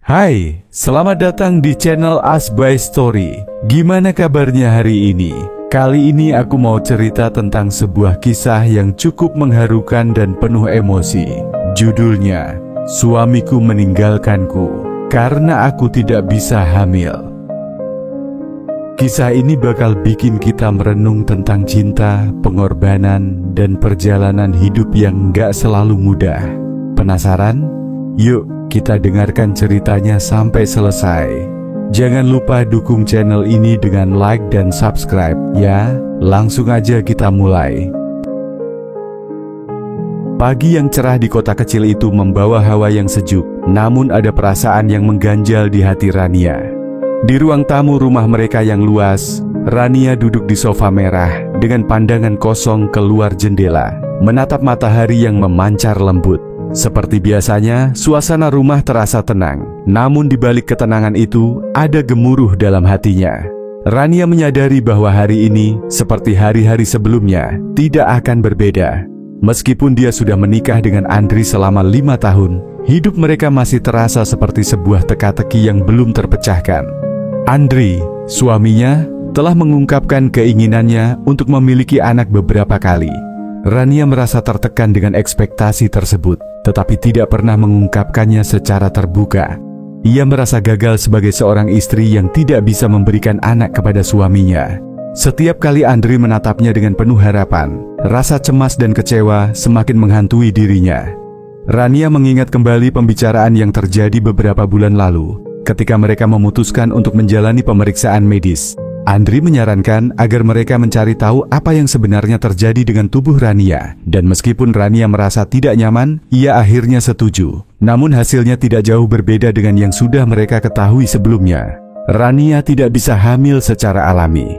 Hai, selamat datang di channel Us by Story. Gimana kabarnya hari ini? Kali ini aku mau cerita tentang sebuah kisah yang cukup mengharukan dan penuh emosi. Judulnya, Suamiku Meninggalkanku Karena Aku Tidak Bisa Hamil. Kisah ini bakal bikin kita merenung tentang cinta, pengorbanan, dan perjalanan hidup yang gak selalu mudah. Penasaran? Yuk, kita dengarkan ceritanya sampai selesai. Jangan lupa dukung channel ini dengan like dan subscribe ya. Langsung aja kita mulai. Pagi yang cerah di kota kecil itu membawa hawa yang sejuk, namun ada perasaan yang mengganjal di hati Rania. Di ruang tamu rumah mereka yang luas, Rania duduk di sofa merah dengan pandangan kosong keluar jendela, menatap matahari yang memancar lembut. Seperti biasanya, suasana rumah terasa tenang. Namun di balik ketenangan itu, ada gemuruh dalam hatinya. Rania menyadari bahwa hari ini, seperti hari-hari sebelumnya, tidak akan berbeda. Meskipun dia sudah menikah dengan Andri selama 5 tahun, hidup mereka masih terasa seperti sebuah teka-teki yang belum terpecahkan. Andri, suaminya, telah mengungkapkan keinginannya untuk memiliki anak beberapa kali. Rania merasa tertekan dengan ekspektasi tersebut, tetapi tidak pernah mengungkapkannya secara terbuka. Ia merasa gagal sebagai seorang istri yang tidak bisa memberikan anak kepada suaminya. Setiap kali Andri menatapnya dengan penuh harapan, rasa cemas dan kecewa semakin menghantui dirinya. Rania mengingat kembali pembicaraan yang terjadi beberapa bulan lalu, ketika mereka memutuskan untuk menjalani pemeriksaan medis. Andri menyarankan agar mereka mencari tahu apa yang sebenarnya terjadi dengan tubuh Rania, dan meskipun Rania merasa tidak nyaman, ia akhirnya setuju. Namun hasilnya tidak jauh berbeda dengan yang sudah mereka ketahui sebelumnya. Rania tidak bisa hamil secara alami.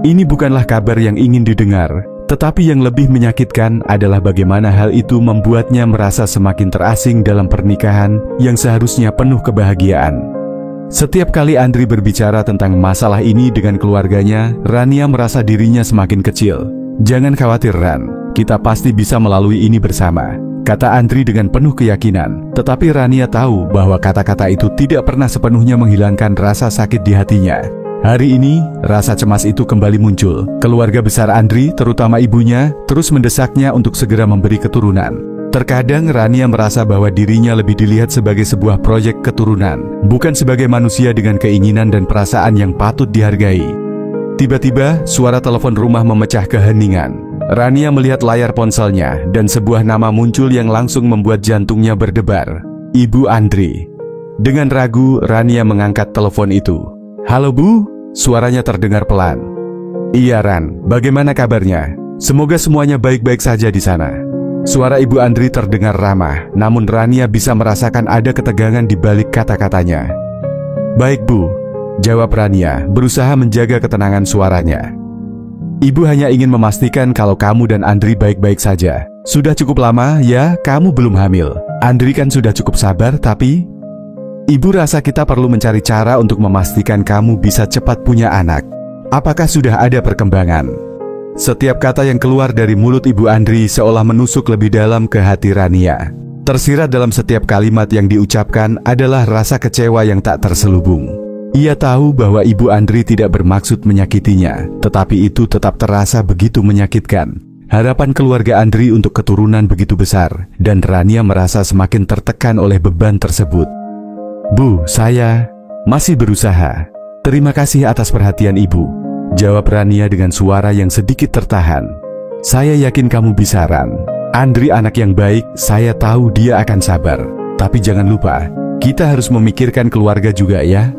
Ini bukanlah kabar yang ingin didengar, tetapi yang lebih menyakitkan adalah bagaimana hal itu membuatnya merasa semakin terasing dalam pernikahan yang seharusnya penuh kebahagiaan. Setiap kali Andri berbicara tentang masalah ini dengan keluarganya, Rania merasa dirinya semakin kecil. "Jangan khawatir Ran, kita pasti bisa melalui ini bersama," kata Andri dengan penuh keyakinan. Tetapi Rania tahu bahwa kata-kata itu tidak pernah sepenuhnya menghilangkan rasa sakit di hatinya. Hari ini, rasa cemas itu kembali muncul. Keluarga besar Andri, terutama ibunya, terus mendesaknya untuk segera memberi keturunan. Terkadang Rania merasa bahwa dirinya lebih dilihat sebagai sebuah proyek keturunan, bukan sebagai manusia dengan keinginan dan perasaan yang patut dihargai. Tiba-tiba, suara telepon rumah memecah keheningan. Rania melihat layar ponselnya, dan sebuah nama muncul yang langsung membuat jantungnya berdebar. Ibu Andri. Dengan ragu, Rania mengangkat telepon itu. "Halo Bu," suaranya terdengar pelan. "Iya Ran, bagaimana kabarnya? Semoga semuanya baik-baik saja di sana." Suara Ibu Andri terdengar ramah, namun Rania bisa merasakan ada ketegangan di balik kata-katanya. "Baik Bu," jawab Rania, berusaha menjaga ketenangan suaranya. "Ibu hanya ingin memastikan kalau kamu dan Andri baik-baik saja. Sudah cukup lama ya kamu belum hamil. Andri kan sudah cukup sabar, tapi Ibu rasa kita perlu mencari cara untuk memastikan kamu bisa cepat punya anak. Apakah sudah ada perkembangan?" Setiap kata yang keluar dari mulut Ibu Andri seolah menusuk lebih dalam ke hati Rania. Tersirat dalam setiap kalimat yang diucapkan adalah rasa kecewa yang tak terselubung. Ia tahu bahwa Ibu Andri tidak bermaksud menyakitinya, tetapi itu tetap terasa begitu menyakitkan. Harapan keluarga Andri untuk keturunan begitu besar, dan Rania merasa semakin tertekan oleh beban tersebut. "Bu, saya masih berusaha. Terima kasih atas perhatian Ibu," jawab Rania dengan suara yang sedikit tertahan. "Saya yakin kamu bisa Ran. Andri anak yang baik, saya tahu dia akan sabar. Tapi jangan lupa, kita harus memikirkan keluarga juga ya."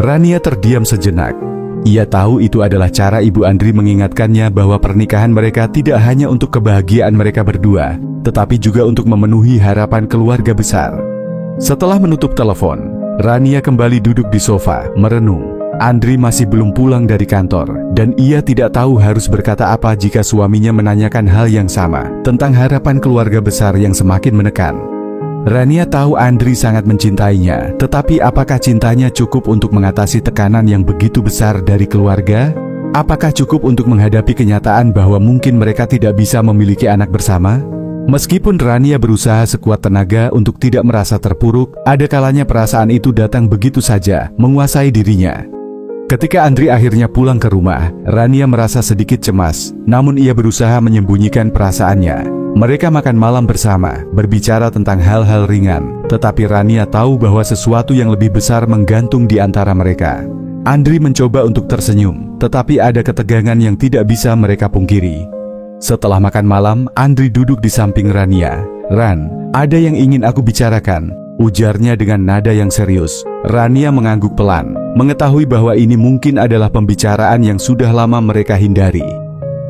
Rania terdiam sejenak. Ia tahu itu adalah cara Ibu Andri mengingatkannya bahwa pernikahan mereka tidak hanya untuk kebahagiaan mereka berdua, tetapi juga untuk memenuhi harapan keluarga besar. Setelah menutup telepon, Rania kembali duduk di sofa, merenung. Andri masih belum pulang dari kantor, dan ia tidak tahu harus berkata apa jika suaminya menanyakan hal yang sama tentang harapan keluarga besar yang semakin menekan. Rania tahu Andri sangat mencintainya, tetapi apakah cintanya cukup untuk mengatasi tekanan yang begitu besar dari keluarga? Apakah cukup untuk menghadapi kenyataan bahwa mungkin mereka tidak bisa memiliki anak bersama? Meskipun Rania berusaha sekuat tenaga untuk tidak merasa terpuruk, ada kalanya perasaan itu datang begitu saja, menguasai dirinya. Ketika Andri akhirnya pulang ke rumah, Rania merasa sedikit cemas, namun ia berusaha menyembunyikan perasaannya. Mereka makan malam bersama, berbicara tentang hal-hal ringan, tetapi Rania tahu bahwa sesuatu yang lebih besar menggantung di antara mereka. Andri mencoba untuk tersenyum, tetapi ada ketegangan yang tidak bisa mereka pungkiri. Setelah makan malam, Andri duduk di samping Rania. "Ran, ada yang ingin aku bicarakan," ujarnya dengan nada yang serius. Rania mengangguk pelan, mengetahui bahwa ini mungkin adalah pembicaraan yang sudah lama mereka hindari.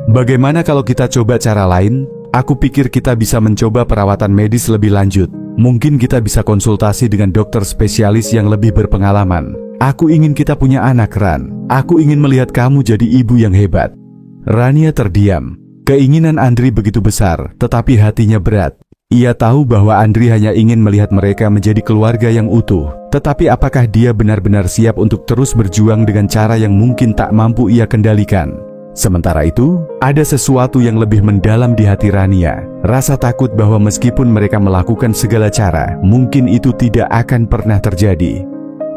"Bagaimana kalau kita coba cara lain? Aku pikir kita bisa mencoba perawatan medis lebih lanjut. Mungkin kita bisa konsultasi dengan dokter spesialis yang lebih berpengalaman. Aku ingin kita punya anak, Ran. Aku ingin melihat kamu jadi ibu yang hebat." Rania terdiam. Keinginan Andri begitu besar, tetapi hatinya berat. Ia tahu bahwa Andri hanya ingin melihat mereka menjadi keluarga yang utuh. Tetapi apakah dia benar-benar siap untuk terus berjuang dengan cara yang mungkin tak mampu ia kendalikan? Sementara itu, ada sesuatu yang lebih mendalam di hati Rania. Rasa takut bahwa meskipun mereka melakukan segala cara, mungkin itu tidak akan pernah terjadi.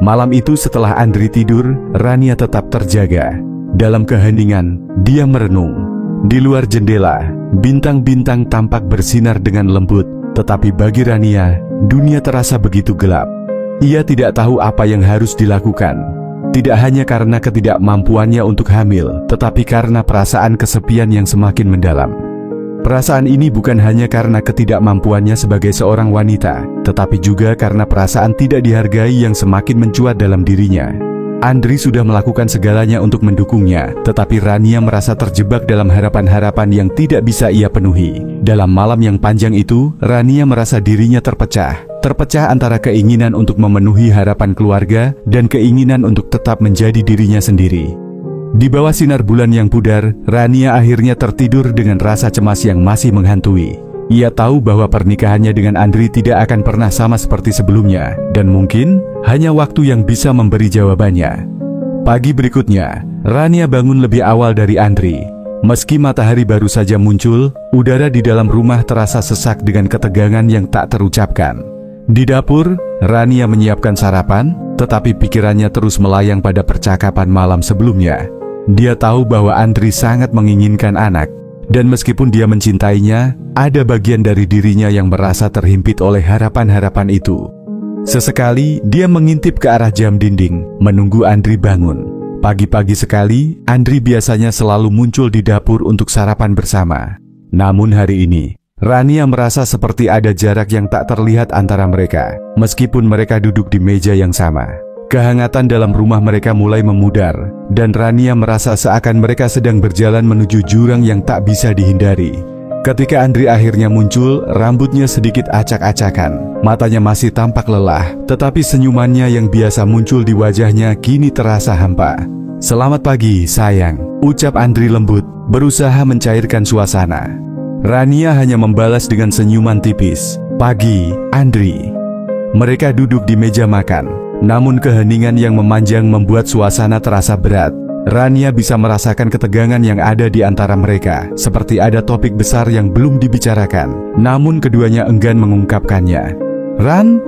Malam itu setelah Andri tidur, Rania tetap terjaga. Dalam keheningan, dia merenung. Di luar jendela, bintang-bintang tampak bersinar dengan lembut, tetapi bagi Rania, dunia terasa begitu gelap. Ia tidak tahu apa yang harus dilakukan. Tidak hanya karena ketidakmampuannya untuk hamil, tetapi karena perasaan kesepian yang semakin mendalam. Perasaan ini bukan hanya karena ketidakmampuannya sebagai seorang wanita, tetapi juga karena perasaan tidak dihargai yang semakin mencuat dalam dirinya. Andri sudah melakukan segalanya untuk mendukungnya, tetapi Rania merasa terjebak dalam harapan-harapan yang tidak bisa ia penuhi. Dalam malam yang panjang itu, Rania merasa dirinya terpecah antara keinginan untuk memenuhi harapan keluarga dan keinginan untuk tetap menjadi dirinya sendiri. Di bawah sinar bulan yang pudar, Rania akhirnya tertidur dengan rasa cemas yang masih menghantui. Ia tahu bahwa pernikahannya dengan Andri tidak akan pernah sama seperti sebelumnya, dan mungkin hanya waktu yang bisa memberi jawabannya. Pagi berikutnya, Rania bangun lebih awal dari Andri. Meski matahari baru saja muncul, udara di dalam rumah terasa sesak dengan ketegangan yang tak terucapkan. Di dapur, Rania menyiapkan sarapan, tetapi pikirannya terus melayang pada percakapan malam sebelumnya. Dia tahu bahwa Andri sangat menginginkan anak. Dan meskipun dia mencintainya, ada bagian dari dirinya yang merasa terhimpit oleh harapan-harapan itu. Sesekali, dia mengintip ke arah jam dinding, menunggu Andri bangun. Pagi-pagi sekali, Andri biasanya selalu muncul di dapur untuk sarapan bersama. Namun hari ini, Rania merasa seperti ada jarak yang tak terlihat antara mereka, meskipun mereka duduk di meja yang sama. Kehangatan dalam rumah mereka mulai memudar, dan Rania merasa seakan mereka sedang berjalan menuju jurang yang tak bisa dihindari. Ketika Andri akhirnya muncul, rambutnya sedikit acak-acakan, matanya masih tampak lelah, tetapi senyumannya yang biasa muncul di wajahnya kini terasa hampa. "Selamat pagi, sayang," ucap Andri lembut, berusaha mencairkan suasana. Rania hanya membalas dengan senyuman tipis. "Pagi, Andri." Mereka duduk di meja makan. Namun keheningan yang memanjang membuat suasana terasa berat. Rania bisa merasakan ketegangan yang ada di antara mereka, seperti ada topik besar yang belum dibicarakan. Namun keduanya enggan mengungkapkannya. "Ran?"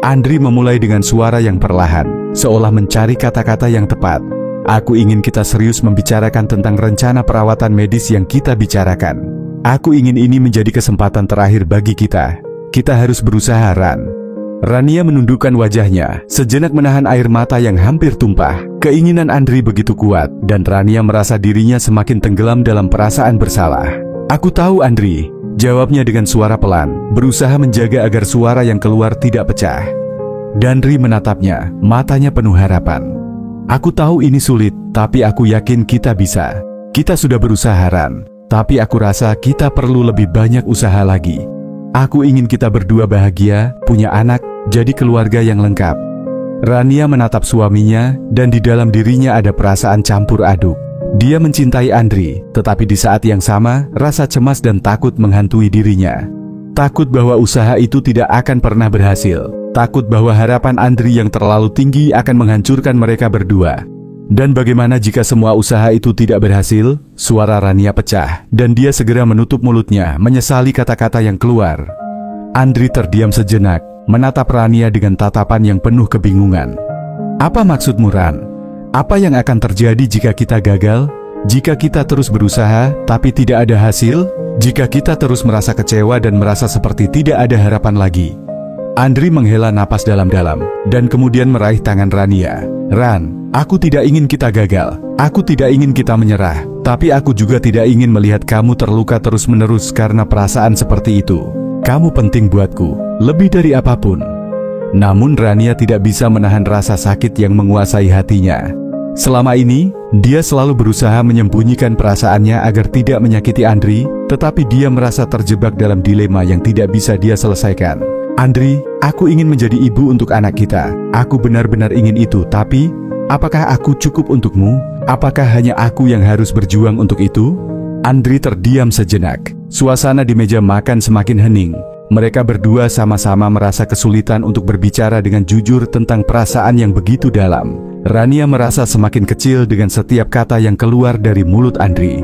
Andri memulai dengan suara yang perlahan, seolah mencari kata-kata yang tepat. "Aku ingin kita serius membicarakan tentang rencana perawatan medis yang kita bicarakan. Aku ingin ini menjadi kesempatan terakhir bagi kita. Kita harus berusaha, Ran." Rania menundukkan wajahnya, sejenak menahan air mata yang hampir tumpah. Keinginan Andri begitu kuat, dan Rania merasa dirinya semakin tenggelam dalam perasaan bersalah. "Aku tahu, Andri," jawabnya dengan suara pelan, berusaha menjaga agar suara yang keluar tidak pecah. Andri menatapnya, matanya penuh harapan. "Aku tahu ini sulit, tapi aku yakin kita bisa. Kita sudah berusaha, Ran, tapi aku rasa kita perlu lebih banyak usaha lagi. Aku ingin kita berdua bahagia, punya anak, jadi keluarga yang lengkap." Rania menatap suaminya, dan di dalam dirinya ada perasaan campur aduk. Dia mencintai Andri, tetapi di saat yang sama, rasa cemas dan takut menghantui dirinya. Takut bahwa usaha itu tidak akan pernah berhasil. Takut bahwa harapan Andri yang terlalu tinggi akan menghancurkan mereka berdua. Dan bagaimana jika semua usaha itu tidak berhasil? Suara Rania pecah, dan dia segera menutup mulutnya, menyesali kata-kata yang keluar. Andri terdiam sejenak, menatap Rania dengan tatapan yang penuh kebingungan. Apa maksudmu, Ran? Apa yang akan terjadi jika kita gagal? Jika kita terus berusaha, tapi tidak ada hasil? Jika kita terus merasa kecewa dan merasa seperti tidak ada harapan lagi? Andri menghela napas dalam-dalam, dan kemudian meraih tangan Rania. Ran, aku tidak ingin kita gagal. Aku tidak ingin kita menyerah. Tapi aku juga tidak ingin melihat kamu terluka terus-menerus karena perasaan seperti itu. Kamu penting buatku, lebih dari apapun. Namun Rania tidak bisa menahan rasa sakit yang menguasai hatinya. Selama ini, dia selalu berusaha menyembunyikan perasaannya agar tidak menyakiti Andri, tetapi dia merasa terjebak dalam dilema yang tidak bisa dia selesaikan. Andri, aku ingin menjadi ibu untuk anak kita. Aku benar-benar ingin itu, tapi apakah aku cukup untukmu? Apakah hanya aku yang harus berjuang untuk itu? Andri terdiam sejenak. Suasana di meja makan semakin hening. Mereka berdua sama-sama merasa kesulitan untuk berbicara dengan jujur tentang perasaan yang begitu dalam. Rania merasa semakin kecil dengan setiap kata yang keluar dari mulut Andri.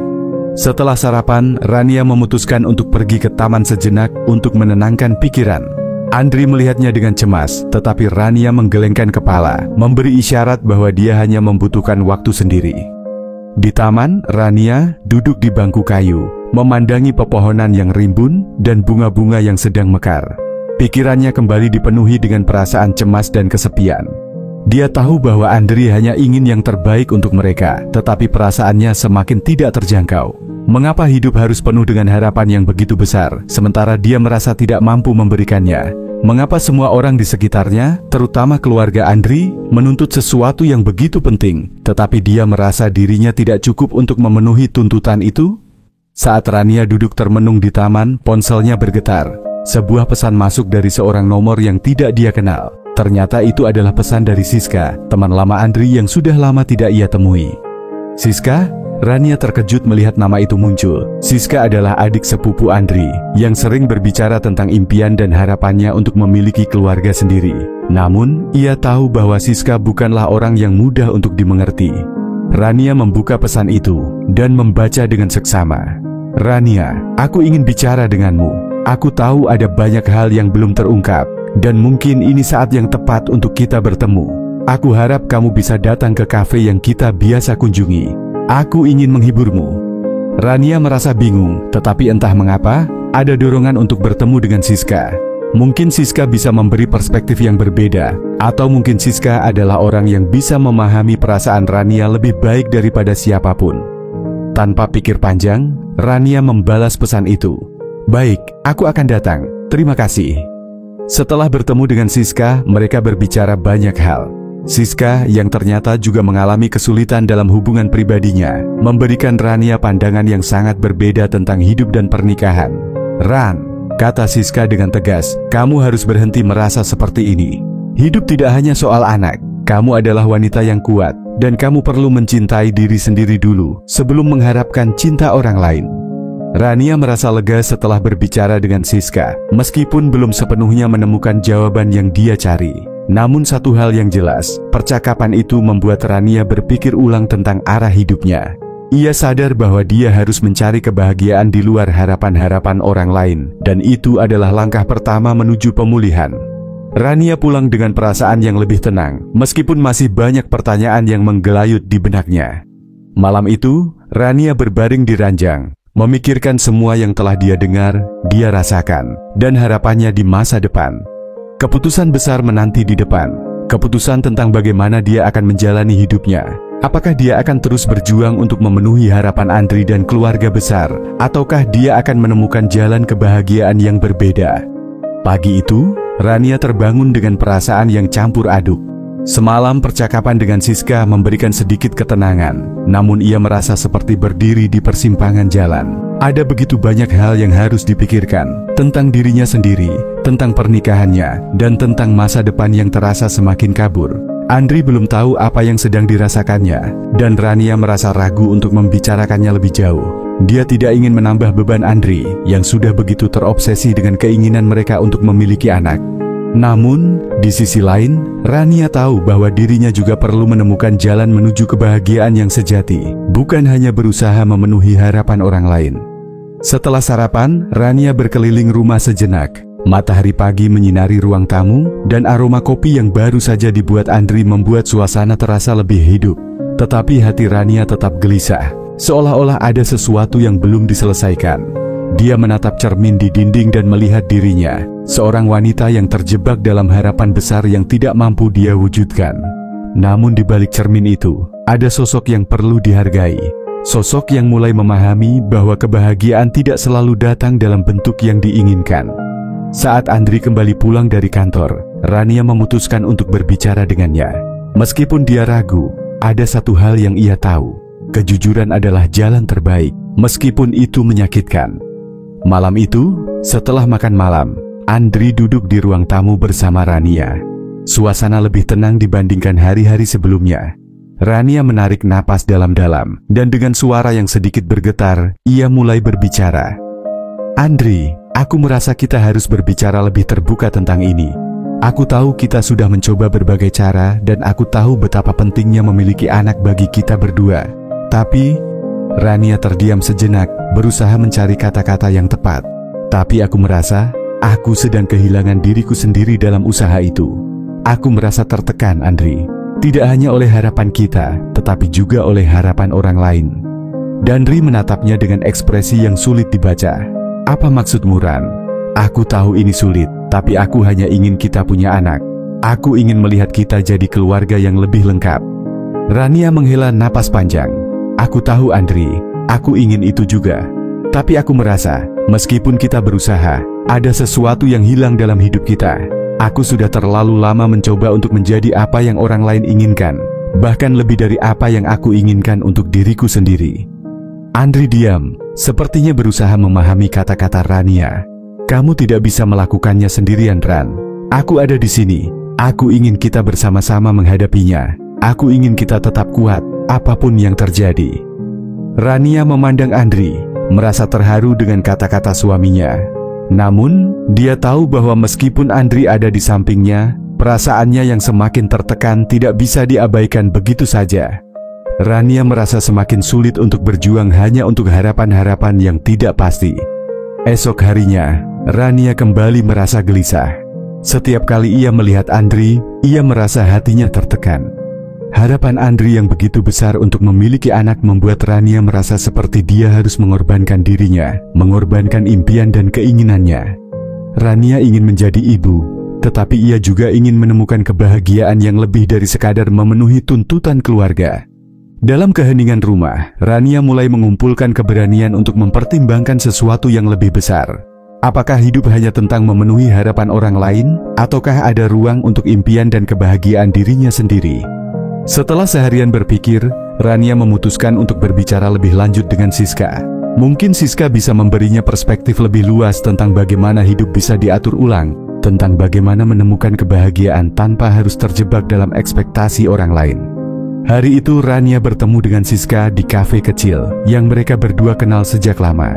Setelah sarapan, Rania memutuskan untuk pergi ke taman sejenak untuk menenangkan pikiran. Andri melihatnya dengan cemas, tetapi Rania menggelengkan kepala, memberi isyarat bahwa dia hanya membutuhkan waktu sendiri. Di taman, Rania duduk di bangku kayu, memandangi pepohonan yang rimbun dan bunga-bunga yang sedang mekar. Pikirannya kembali dipenuhi dengan perasaan cemas dan kesepian. Dia tahu bahwa Andri hanya ingin yang terbaik untuk mereka, tetapi perasaannya semakin tidak terjangkau. Mengapa hidup harus penuh dengan harapan yang begitu besar, sementara dia merasa tidak mampu memberikannya? Mengapa semua orang di sekitarnya, terutama keluarga Andri, menuntut sesuatu yang begitu penting, tetapi dia merasa dirinya tidak cukup untuk memenuhi tuntutan itu? Saat Rania duduk termenung di taman, ponselnya bergetar. Sebuah pesan masuk dari seorang nomor yang tidak dia kenal. Ternyata itu adalah pesan dari Siska, teman lama Andri yang sudah lama tidak ia temui. Siska? Rania terkejut melihat nama itu muncul. Siska adalah adik sepupu Andri, yang sering berbicara tentang impian dan harapannya untuk memiliki keluarga sendiri. Namun, ia tahu bahwa Siska bukanlah orang yang mudah untuk dimengerti. Rania membuka pesan itu, dan membaca dengan seksama. Rania, aku ingin bicara denganmu. Aku tahu ada banyak hal yang belum terungkap, dan mungkin ini saat yang tepat untuk kita bertemu. Aku harap kamu bisa datang ke kafe yang kita biasa kunjungi. Aku ingin menghiburmu. Rania merasa bingung, tetapi entah mengapa, ada dorongan untuk bertemu dengan Siska. Mungkin Siska bisa memberi perspektif yang berbeda, atau mungkin Siska adalah orang yang bisa memahami perasaan Rania lebih baik daripada siapapun. Tanpa pikir panjang, Rania membalas pesan itu. Baik, aku akan datang. Terima kasih. Setelah bertemu dengan Siska, mereka berbicara banyak hal. Siska, yang ternyata juga mengalami kesulitan dalam hubungan pribadinya, memberikan Rania pandangan yang sangat berbeda tentang hidup dan pernikahan. Ran, kata Siska dengan tegas, kamu harus berhenti merasa seperti ini. Hidup tidak hanya soal anak. Kamu adalah wanita yang kuat, dan kamu perlu mencintai diri sendiri dulu, sebelum mengharapkan cinta orang lain. Rania merasa lega setelah berbicara dengan Siska, meskipun belum sepenuhnya menemukan jawaban yang dia cari. Namun satu hal yang jelas, percakapan itu membuat Rania berpikir ulang tentang arah hidupnya. Ia sadar bahwa dia harus mencari kebahagiaan di luar harapan-harapan orang lain, dan itu adalah langkah pertama menuju pemulihan. Rania pulang dengan perasaan yang lebih tenang, meskipun masih banyak pertanyaan yang menggelayut di benaknya. Malam itu, Rania berbaring di ranjang, memikirkan semua yang telah dia dengar, dia rasakan, dan harapannya di masa depan. Keputusan besar menanti di depan. Keputusan tentang bagaimana dia akan menjalani hidupnya. Apakah dia akan terus berjuang untuk memenuhi harapan Andri dan keluarga besar, ataukah dia akan menemukan jalan kebahagiaan yang berbeda? Pagi itu, Rania terbangun dengan perasaan yang campur aduk. Semalam percakapan dengan Siska memberikan sedikit ketenangan, namun ia merasa seperti berdiri di persimpangan jalan. Ada begitu banyak hal yang harus dipikirkan, tentang dirinya sendiri, tentang pernikahannya, dan tentang masa depan yang terasa semakin kabur. Andri belum tahu apa yang sedang dirasakannya, dan Rania merasa ragu untuk membicarakannya lebih jauh. Dia tidak ingin menambah beban Andri, yang sudah begitu terobsesi dengan keinginan mereka untuk memiliki anak. Namun, di sisi lain, Rania tahu bahwa dirinya juga perlu menemukan jalan menuju kebahagiaan yang sejati, bukan hanya berusaha memenuhi harapan orang lain. Setelah sarapan, Rania berkeliling rumah sejenak. Matahari pagi menyinari ruang tamu, dan aroma kopi yang baru saja dibuat Andri membuat suasana terasa lebih hidup. Tetapi hati Rania tetap gelisah, seolah-olah ada sesuatu yang belum diselesaikan. Dia menatap cermin di dinding dan melihat dirinya, seorang wanita yang terjebak dalam harapan besar yang tidak mampu dia wujudkan. Namun di balik cermin itu, ada sosok yang perlu dihargai. Sosok yang mulai memahami bahwa kebahagiaan tidak selalu datang dalam bentuk yang diinginkan. Saat Andri kembali pulang dari kantor, Rania memutuskan untuk berbicara dengannya. Meskipun dia ragu, ada satu hal yang ia tahu. Kejujuran adalah jalan terbaik, meskipun itu menyakitkan. Malam itu, setelah makan malam, Andri duduk di ruang tamu bersama Rania. Suasana lebih tenang dibandingkan hari-hari sebelumnya. Rania menarik napas dalam-dalam, dan dengan suara yang sedikit bergetar, ia mulai berbicara. "Andri, aku merasa kita harus berbicara lebih terbuka tentang ini. Aku tahu kita sudah mencoba berbagai cara, dan aku tahu betapa pentingnya memiliki anak bagi kita berdua. Tapi..." Rania terdiam sejenak, berusaha mencari kata-kata yang tepat. "Tapi aku merasa, aku sedang kehilangan diriku sendiri dalam usaha itu. Aku merasa tertekan, Andri. Tidak hanya oleh harapan kita, tetapi juga oleh harapan orang lain." Dandri menatapnya dengan ekspresi yang sulit dibaca. "Apa maksudmu, Ran? Aku tahu ini sulit, tapi aku hanya ingin kita punya anak. Aku ingin melihat kita jadi keluarga yang lebih lengkap." Rania menghela napas panjang. "Aku tahu, Andri, aku ingin itu juga. Tapi aku merasa, meskipun kita berusaha, ada sesuatu yang hilang dalam hidup kita. Aku sudah terlalu lama mencoba untuk menjadi apa yang orang lain inginkan, bahkan lebih dari apa yang aku inginkan untuk diriku sendiri." Andri diam, sepertinya berusaha memahami kata-kata Rania. "Kamu tidak bisa melakukannya sendirian, Ran. Aku ada di sini. Aku ingin kita bersama-sama menghadapinya. Aku ingin kita tetap kuat, apapun yang terjadi." Rania memandang Andri, merasa terharu dengan kata-kata suaminya. Namun, dia tahu bahwa meskipun Andri ada di sampingnya, perasaannya yang semakin tertekan tidak bisa diabaikan begitu saja. Rania merasa semakin sulit untuk berjuang hanya untuk harapan-harapan yang tidak pasti. Esok harinya, Rania kembali merasa gelisah. Setiap kali ia melihat Andri, ia merasa hatinya tertekan. Harapan Andri yang begitu besar untuk memiliki anak membuat Rania merasa seperti dia harus mengorbankan dirinya, mengorbankan impian dan keinginannya. Rania ingin menjadi ibu, tetapi ia juga ingin menemukan kebahagiaan yang lebih dari sekadar memenuhi tuntutan keluarga. Dalam keheningan rumah, Rania mulai mengumpulkan keberanian untuk mempertimbangkan sesuatu yang lebih besar. Apakah hidup hanya tentang memenuhi harapan orang lain, ataukah ada ruang untuk impian dan kebahagiaan dirinya sendiri? Setelah seharian berpikir, Rania memutuskan untuk berbicara lebih lanjut dengan Siska. Mungkin Siska bisa memberinya perspektif lebih luas tentang bagaimana hidup bisa diatur ulang, tentang bagaimana menemukan kebahagiaan tanpa harus terjebak dalam ekspektasi orang lain. Hari itu Rania bertemu dengan Siska di kafe kecil yang mereka berdua kenal sejak lama.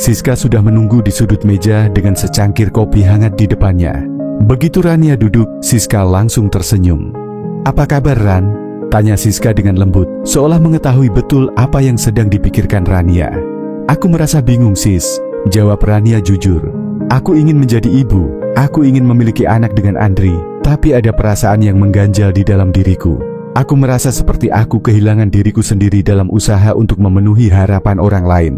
Siska sudah menunggu di sudut meja dengan secangkir kopi hangat di depannya. Begitu Rania duduk, Siska langsung tersenyum. "Apa kabar, Ran?" tanya Siska dengan lembut, seolah mengetahui betul apa yang sedang dipikirkan Rania. "Aku merasa bingung, Sis," jawab Rania jujur. "Aku ingin menjadi ibu, aku ingin memiliki anak dengan Andri, tapi ada perasaan yang mengganjal di dalam diriku. Aku merasa seperti aku kehilangan diriku sendiri dalam usaha untuk memenuhi harapan orang lain."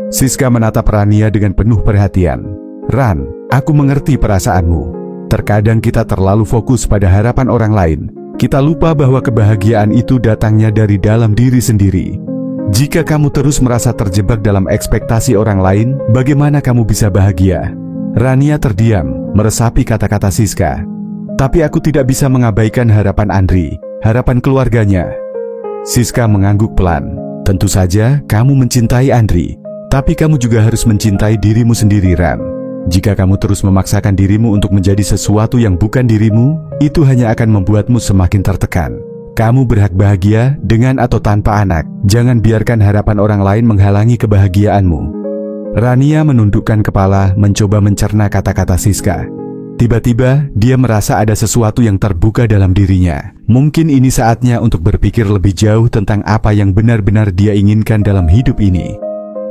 Siska menatap Rania dengan penuh perhatian. "Ran, aku mengerti perasaanmu. Terkadang kita terlalu fokus pada harapan orang lain. Kita lupa bahwa kebahagiaan itu datangnya dari dalam diri sendiri. Jika kamu terus merasa terjebak dalam ekspektasi orang lain, bagaimana kamu bisa bahagia?" Rania terdiam, meresapi kata-kata Siska. "Tapi aku tidak bisa mengabaikan harapan Andri, harapan keluarganya." Siska mengangguk pelan. "Tentu saja kamu mencintai Andri, tapi kamu juga harus mencintai dirimu sendiri, Ran. Jika kamu terus memaksakan dirimu untuk menjadi sesuatu yang bukan dirimu, itu hanya akan membuatmu semakin tertekan. Kamu berhak bahagia dengan atau tanpa anak. Jangan biarkan harapan orang lain menghalangi kebahagiaanmu." Rania menundukkan kepala, mencoba mencerna kata-kata Siska. Tiba-tiba, dia merasa ada sesuatu yang terbuka dalam dirinya. Mungkin ini saatnya untuk berpikir lebih jauh tentang apa yang benar-benar dia inginkan dalam hidup ini.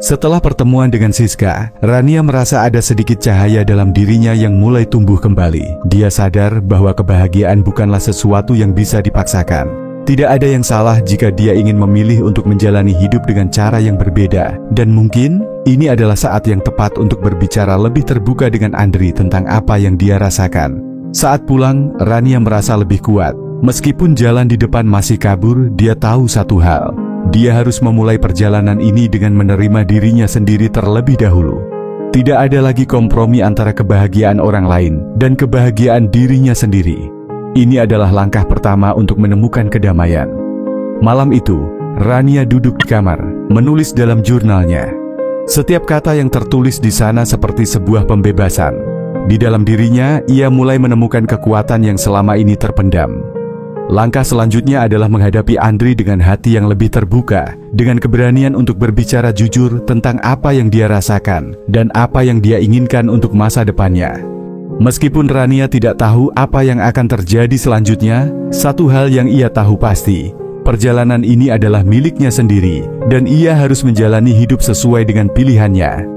Setelah pertemuan dengan Siska, Rania merasa ada sedikit cahaya dalam dirinya yang mulai tumbuh kembali. Dia sadar bahwa kebahagiaan bukanlah sesuatu yang bisa dipaksakan. Tidak ada yang salah jika dia ingin memilih untuk menjalani hidup dengan cara yang berbeda. Dan mungkin, ini adalah saat yang tepat untuk berbicara lebih terbuka dengan Andri tentang apa yang dia rasakan. Saat pulang, Rania merasa lebih kuat. Meskipun jalan di depan masih kabur, dia tahu satu hal. Dia harus memulai perjalanan ini dengan menerima dirinya sendiri terlebih dahulu. Tidak ada lagi kompromi antara kebahagiaan orang lain dan kebahagiaan dirinya sendiri. Ini adalah langkah pertama untuk menemukan kedamaian. Malam itu, Rania duduk di kamar, menulis dalam jurnalnya. Setiap kata yang tertulis di sana seperti sebuah pembebasan. Di dalam dirinya, ia mulai menemukan kekuatan yang selama ini terpendam. Langkah selanjutnya adalah menghadapi Andri dengan hati yang lebih terbuka, dengan keberanian untuk berbicara jujur tentang apa yang dia rasakan dan apa yang dia inginkan untuk masa depannya. Meskipun Rania tidak tahu apa yang akan terjadi selanjutnya, satu hal yang ia tahu pasti, perjalanan ini adalah miliknya sendiri dan ia harus menjalani hidup sesuai dengan pilihannya.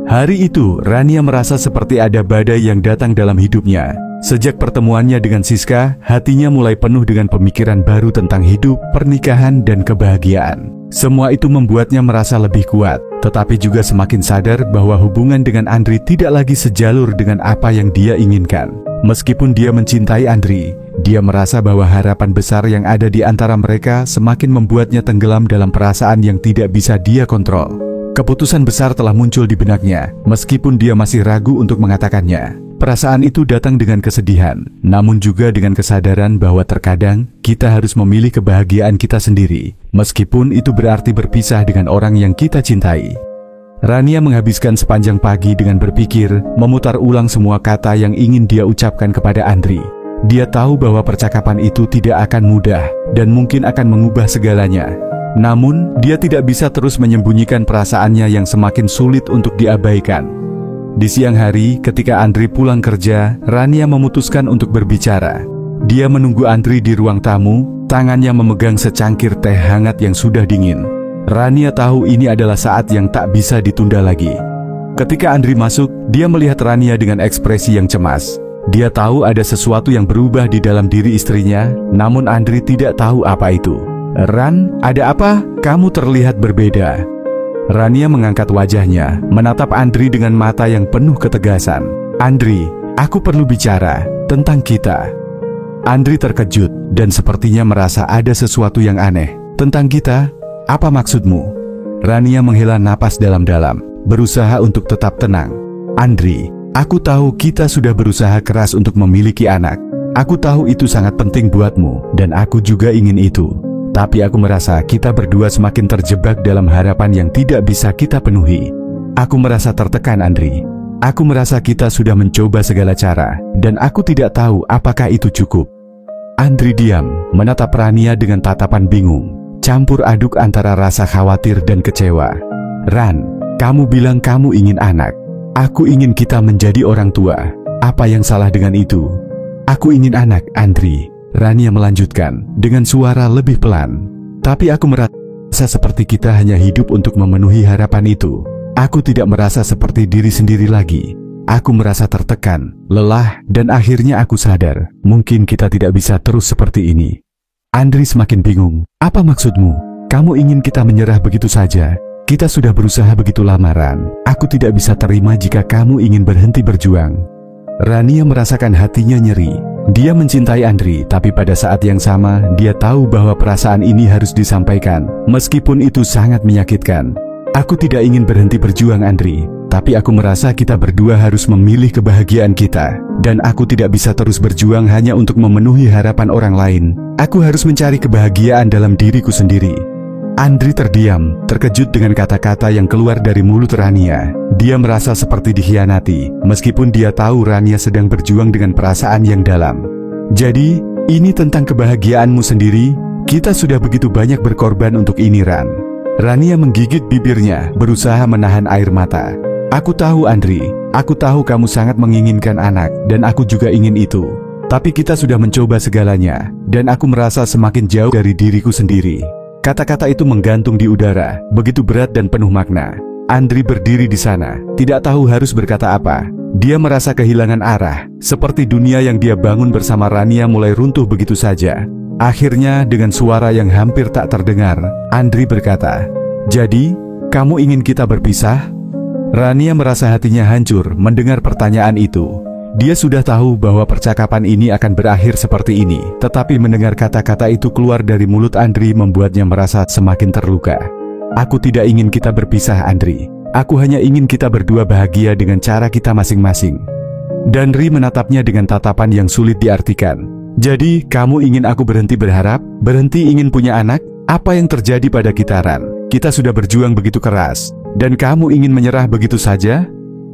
Hari itu, Rania merasa seperti ada badai yang datang dalam hidupnya. Sejak pertemuannya dengan Siska, hatinya mulai penuh dengan pemikiran baru tentang hidup, pernikahan, dan kebahagiaan. Semua itu membuatnya merasa lebih kuat, tetapi juga semakin sadar bahwa hubungan dengan Andri tidak lagi sejalur dengan apa yang dia inginkan. Meskipun dia mencintai Andri, dia merasa bahwa harapan besar yang ada di antara mereka semakin membuatnya tenggelam dalam perasaan yang tidak bisa dia kontrol. Keputusan besar telah muncul di benaknya, meskipun dia masih ragu untuk mengatakannya. Perasaan itu datang dengan kesedihan, namun juga dengan kesadaran bahwa terkadang kita harus memilih kebahagiaan kita sendiri, meskipun itu berarti berpisah dengan orang yang kita cintai. Rania menghabiskan sepanjang pagi dengan berpikir, memutar ulang semua kata yang ingin dia ucapkan kepada Andri. Dia tahu bahwa percakapan itu tidak akan mudah, dan mungkin akan mengubah segalanya. Namun, dia tidak bisa terus menyembunyikan perasaannya yang semakin sulit untuk diabaikan. Di siang hari, ketika Andri pulang kerja, Rania memutuskan untuk berbicara. Dia menunggu Andri di ruang tamu, tangannya memegang secangkir teh hangat yang sudah dingin. Rania tahu ini adalah saat yang tak bisa ditunda lagi. Ketika Andri masuk, dia melihat Rania dengan ekspresi yang cemas. Dia tahu ada sesuatu yang berubah di dalam diri istrinya, namun Andri tidak tahu apa itu. "Ran, ada apa? Kamu terlihat berbeda." Rania mengangkat wajahnya, menatap Andri dengan mata yang penuh ketegasan. "Andri, aku perlu bicara tentang kita." Andri terkejut dan sepertinya merasa ada sesuatu yang aneh. "Tentang kita? Apa maksudmu?" Rania menghela napas dalam-dalam, berusaha untuk tetap tenang. "Andri, aku tahu kita sudah berusaha keras untuk memiliki anak. Aku tahu itu sangat penting buatmu, dan aku juga ingin itu. Tapi aku merasa kita berdua semakin terjebak dalam harapan yang tidak bisa kita penuhi. Aku merasa tertekan, Andri. Aku merasa kita sudah mencoba segala cara, dan aku tidak tahu apakah itu cukup." Andri diam, menatap Rania dengan tatapan bingung, campur aduk antara rasa khawatir dan kecewa. "Ran, kamu bilang kamu ingin anak. Aku ingin kita menjadi orang tua. Apa yang salah dengan itu?" "Aku ingin anak, Andri," Rania melanjutkan dengan suara lebih pelan. "Tapi aku merasa seperti kita hanya hidup untuk memenuhi harapan itu. Aku tidak merasa seperti diri sendiri lagi. Aku merasa tertekan, lelah, dan akhirnya aku sadar, mungkin kita tidak bisa terus seperti ini." Andri semakin bingung. "Apa maksudmu? Kamu ingin kita menyerah begitu saja? Kita sudah berusaha begitu lama, Ran. Aku tidak bisa terima jika kamu ingin berhenti berjuang." Rania merasakan hatinya nyeri. Dia mencintai Andri, tapi pada saat yang sama, dia tahu bahwa perasaan ini harus disampaikan, meskipun itu sangat menyakitkan. "Aku tidak ingin berhenti berjuang, Andri, tapi aku merasa kita berdua harus memilih kebahagiaan kita, dan aku tidak bisa terus berjuang hanya untuk memenuhi harapan orang lain. Aku harus mencari kebahagiaan dalam diriku sendiri." Andri terdiam, terkejut dengan kata-kata yang keluar dari mulut Rania. Dia merasa seperti dikhianati, meskipun dia tahu Rania sedang berjuang dengan perasaan yang dalam. "Jadi, ini tentang kebahagiaanmu sendiri? Kita sudah begitu banyak berkorban untuk ini, Ran." Rania menggigit bibirnya, berusaha menahan air mata. "Aku tahu, Andri, Aku tahu kamu sangat menginginkan anak, dan aku juga ingin itu. Tapi kita sudah mencoba segalanya, dan aku merasa semakin jauh dari diriku sendiri." Kata-kata itu menggantung di udara, begitu berat dan penuh makna. Andri berdiri di sana, tidak tahu harus berkata apa. Dia merasa kehilangan arah, seperti dunia yang dia bangun bersama Rania mulai runtuh begitu saja. Akhirnya, dengan suara yang hampir tak terdengar, Andri berkata, "Jadi, kamu ingin kita berpisah?" Rania merasa hatinya hancur mendengar pertanyaan itu. Dia sudah tahu bahwa percakapan ini akan berakhir seperti ini, tetapi mendengar kata-kata itu keluar dari mulut Andri membuatnya merasa semakin terluka. "Aku tidak ingin kita berpisah, Andri. Aku hanya ingin kita berdua bahagia dengan cara kita masing-masing." Dan Ri menatapnya dengan tatapan yang sulit diartikan. "Jadi, kamu ingin aku berhenti berharap? Berhenti ingin punya anak? Apa yang terjadi pada kita, Ran? Kita sudah berjuang begitu keras, dan kamu ingin menyerah begitu saja?"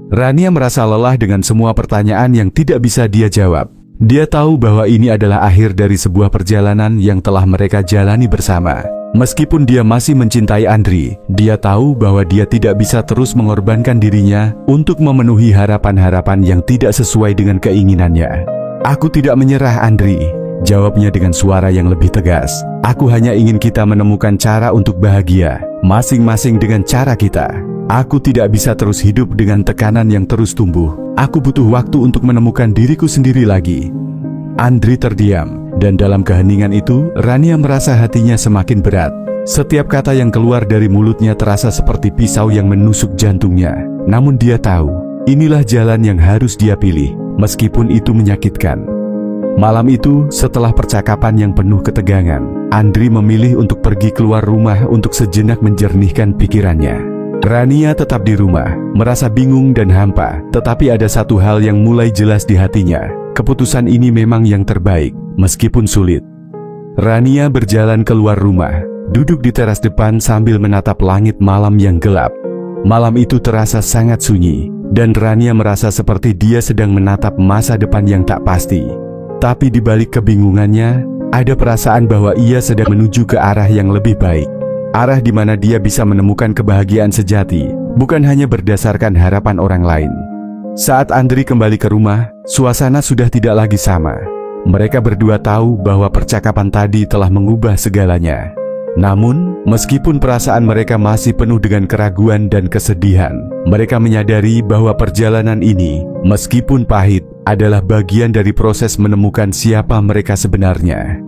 Rania merasa lelah dengan semua pertanyaan yang tidak bisa dia jawab. Dia tahu bahwa ini adalah akhir dari sebuah perjalanan yang telah mereka jalani bersama. Meskipun dia masih mencintai Andri, dia tahu bahwa dia tidak bisa terus mengorbankan dirinya untuk memenuhi harapan-harapan yang tidak sesuai dengan keinginannya. "Aku tidak menyerah, Andri," jawabnya dengan suara yang lebih tegas. "Aku hanya ingin kita menemukan cara untuk bahagia, masing-masing dengan cara kita. Aku tidak bisa terus hidup dengan tekanan yang terus tumbuh. Aku butuh waktu untuk menemukan diriku sendiri lagi." Andri terdiam, dan dalam keheningan itu, Rania merasa hatinya semakin berat. Setiap kata yang keluar dari mulutnya terasa seperti pisau yang menusuk jantungnya. Namun dia tahu, inilah jalan yang harus dia pilih, meskipun itu menyakitkan. Malam itu, setelah percakapan yang penuh ketegangan, Andri memilih untuk pergi keluar rumah untuk sejenak menjernihkan pikirannya. Rania tetap di rumah, merasa bingung dan hampa, tetapi ada satu hal yang mulai jelas di hatinya. Keputusan ini memang yang terbaik, meskipun sulit. Rania berjalan keluar rumah, duduk di teras depan sambil menatap langit malam yang gelap. Malam itu terasa sangat sunyi, dan Rania merasa seperti dia sedang menatap masa depan yang tak pasti. Tapi di balik kebingungannya, ada perasaan bahwa ia sedang menuju ke arah yang lebih baik. Arah di mana dia bisa menemukan kebahagiaan sejati, bukan hanya berdasarkan harapan orang lain. Saat Andri kembali ke rumah, suasana sudah tidak lagi sama. Mereka berdua tahu bahwa percakapan tadi telah mengubah segalanya. Namun, meskipun perasaan mereka masih penuh dengan keraguan dan kesedihan, mereka menyadari bahwa perjalanan ini, meskipun pahit, adalah bagian dari proses menemukan siapa mereka sebenarnya.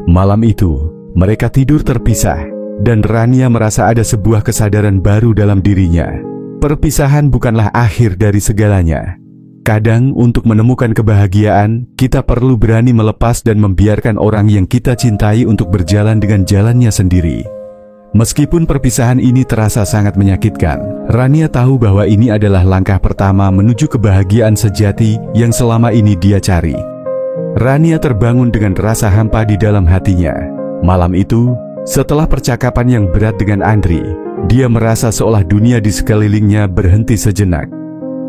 Malam itu, mereka tidur terpisah. Dan Rania merasa ada sebuah kesadaran baru dalam dirinya. Perpisahan bukanlah akhir dari segalanya. Kadang untuk menemukan kebahagiaan, kita perlu berani melepas dan membiarkan orang yang kita cintai untuk berjalan dengan jalannya sendiri. Meskipun perpisahan ini terasa sangat menyakitkan, Rania tahu bahwa ini adalah langkah pertama menuju kebahagiaan sejati yang selama ini dia cari. Rania terbangun dengan rasa hampa di dalam hatinya. Malam itu, setelah percakapan yang berat dengan Andri, dia merasa seolah dunia di sekelilingnya berhenti sejenak.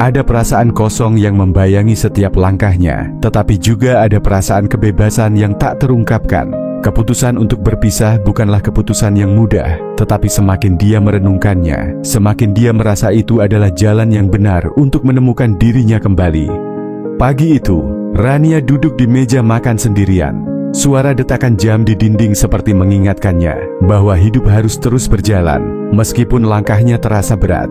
Ada perasaan kosong yang membayangi setiap langkahnya, tetapi juga ada perasaan kebebasan yang tak terungkapkan. Keputusan untuk berpisah bukanlah keputusan yang mudah, tetapi semakin dia merenungkannya, semakin dia merasa itu adalah jalan yang benar untuk menemukan dirinya kembali. Pagi itu, Rania duduk di meja makan sendirian. Suara detakan jam di dinding seperti mengingatkannya bahwa hidup harus terus berjalan, meskipun langkahnya terasa berat.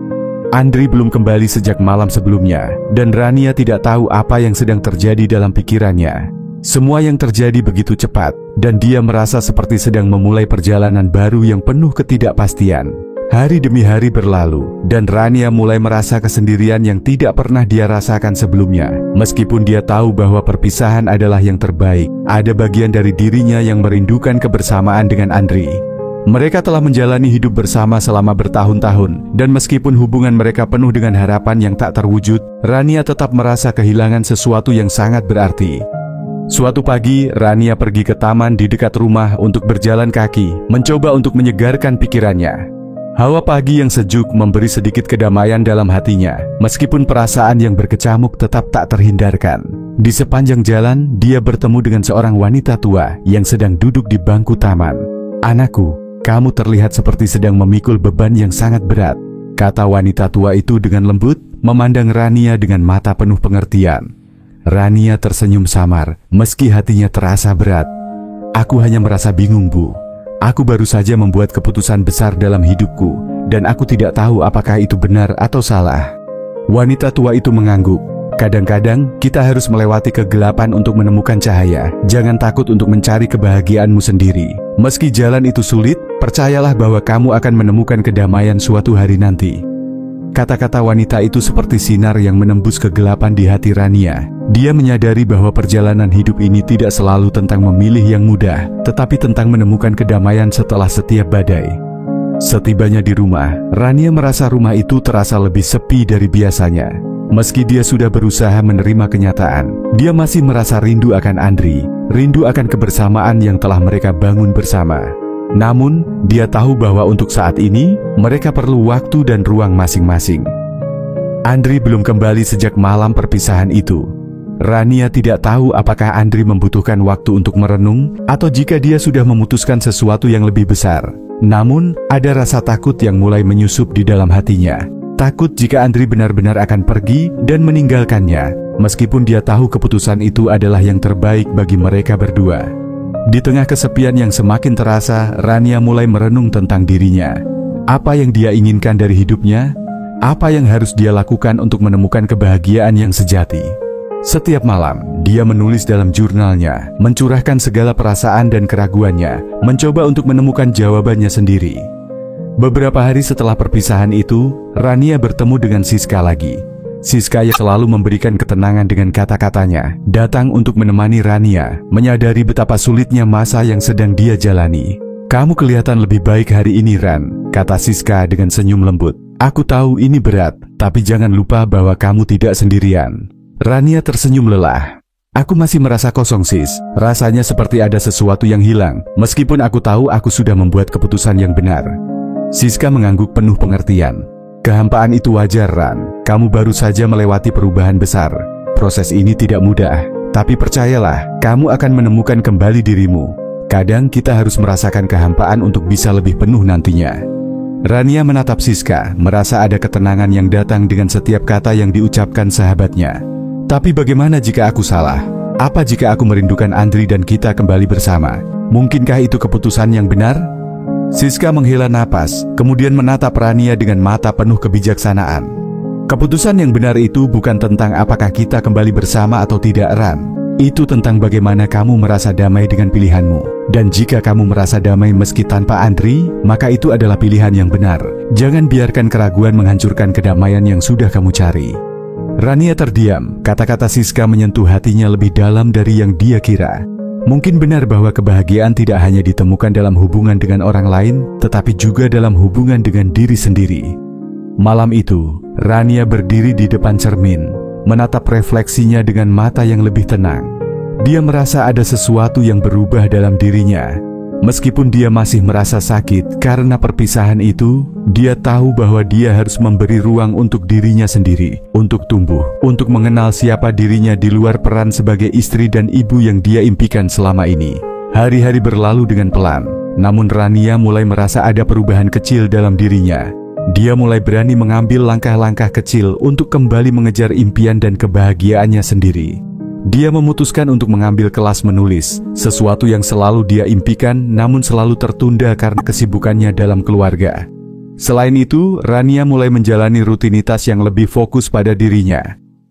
Andri belum kembali sejak malam sebelumnya, dan Rania tidak tahu apa yang sedang terjadi dalam pikirannya. Semua yang terjadi begitu cepat, dan dia merasa seperti sedang memulai perjalanan baru yang penuh ketidakpastian. Hari demi hari berlalu, dan Rania mulai merasa kesendirian yang tidak pernah dia rasakan sebelumnya. Meskipun dia tahu bahwa perpisahan adalah yang terbaik, ada bagian dari dirinya yang merindukan kebersamaan dengan Andri. Mereka telah menjalani hidup bersama selama bertahun-tahun, dan meskipun hubungan mereka penuh dengan harapan yang tak terwujud, Rania tetap merasa kehilangan sesuatu yang sangat berarti. Suatu pagi, Rania pergi ke taman di dekat rumah untuk berjalan kaki, mencoba untuk menyegarkan pikirannya. Hawa pagi yang sejuk memberi sedikit kedamaian dalam hatinya, meskipun perasaan yang berkecamuk tetap tak terhindarkan. Di sepanjang jalan, dia bertemu dengan seorang wanita tua yang sedang duduk di bangku taman. "Anakku, kamu terlihat seperti sedang memikul beban yang sangat berat," kata wanita tua itu dengan lembut, memandang Rania dengan mata penuh pengertian. Rania tersenyum samar, meski hatinya terasa berat. "Aku hanya merasa bingung, Bu. Aku baru saja membuat keputusan besar dalam hidupku, dan aku tidak tahu apakah itu benar atau salah." Wanita tua itu mengangguk. "Kadang-kadang kita harus melewati kegelapan untuk menemukan cahaya. Jangan takut untuk mencari kebahagiaanmu sendiri. Meski jalan itu sulit, percayalah bahwa kamu akan menemukan kedamaian suatu hari nanti." Kata-kata wanita itu seperti sinar yang menembus kegelapan di hati Rania. Dia menyadari bahwa perjalanan hidup ini tidak selalu tentang memilih yang mudah, tetapi tentang menemukan kedamaian setelah setiap badai. Setibanya di rumah, Rania merasa rumah itu terasa lebih sepi dari biasanya. Meski dia sudah berusaha menerima kenyataan, dia masih merasa rindu akan Andri, rindu akan kebersamaan yang telah mereka bangun bersama. Namun, dia tahu bahwa untuk saat ini, mereka perlu waktu dan ruang masing-masing. Andri belum kembali sejak malam perpisahan itu. Rania tidak tahu apakah Andri membutuhkan waktu untuk merenung, atau jika dia sudah memutuskan sesuatu yang lebih besar. Namun, ada rasa takut yang mulai menyusup di dalam hatinya. Takut jika Andri benar-benar akan pergi dan meninggalkannya, meskipun dia tahu keputusan itu adalah yang terbaik bagi mereka berdua. Di tengah kesepian yang semakin terasa, Rania mulai merenung tentang dirinya. Apa yang dia inginkan dari hidupnya? Apa yang harus dia lakukan untuk menemukan kebahagiaan yang sejati? Setiap malam, dia menulis dalam jurnalnya, mencurahkan segala perasaan dan keraguannya, mencoba untuk menemukan jawabannya sendiri. Beberapa hari setelah perpisahan itu, Rania bertemu dengan Siska lagi. Siska yang selalu memberikan ketenangan dengan kata-katanya, datang untuk menemani Rania, menyadari betapa sulitnya masa yang sedang dia jalani. "Kamu kelihatan lebih baik hari ini, Ran," kata Siska dengan senyum lembut. "Aku tahu ini berat, tapi jangan lupa bahwa kamu tidak sendirian." Rania tersenyum lelah. "Aku masih merasa kosong, Sis. Rasanya seperti ada sesuatu yang hilang, meskipun aku tahu aku sudah membuat keputusan yang benar." Siska mengangguk penuh pengertian. "Kehampaan itu wajar, Ran. Kamu baru saja melewati perubahan besar. Proses ini tidak mudah, tapi percayalah, kamu akan menemukan kembali dirimu. Kadang kita harus merasakan kehampaan untuk bisa lebih penuh nantinya." Rania menatap Siska, merasa ada ketenangan yang datang dengan setiap kata yang diucapkan sahabatnya. "Tapi bagaimana jika aku salah? Apa jika aku merindukan Andri dan kita kembali bersama? Mungkinkah itu keputusan yang benar?" Siska menghela napas, kemudian menatap Rania dengan mata penuh kebijaksanaan. "Keputusan yang benar itu bukan tentang apakah kita kembali bersama atau tidak, Ran. Itu tentang bagaimana kamu merasa damai dengan pilihanmu. Dan jika kamu merasa damai meski tanpa Andri, maka itu adalah pilihan yang benar. Jangan biarkan keraguan menghancurkan kedamaian yang sudah kamu cari." Rania terdiam, kata-kata Siska menyentuh hatinya lebih dalam dari yang dia kira. Mungkin benar bahwa kebahagiaan tidak hanya ditemukan dalam hubungan dengan orang lain, tetapi juga dalam hubungan dengan diri sendiri. Malam itu, Rania berdiri di depan cermin, menatap refleksinya dengan mata yang lebih tenang. Dia merasa ada sesuatu yang berubah dalam dirinya. Meskipun dia masih merasa sakit karena perpisahan itu, dia tahu bahwa dia harus memberi ruang untuk dirinya sendiri, untuk tumbuh, untuk mengenal siapa dirinya di luar peran sebagai istri dan ibu yang dia impikan selama ini. Hari-hari berlalu dengan pelan, namun Rania mulai merasa ada perubahan kecil dalam dirinya. Dia mulai berani mengambil langkah-langkah kecil untuk kembali mengejar impian dan kebahagiaannya sendiri. Dia memutuskan untuk mengambil kelas menulis, sesuatu yang selalu dia impikan namun selalu tertunda karena kesibukannya dalam keluarga. Selain itu, Rania mulai menjalani rutinitas yang lebih fokus pada dirinya.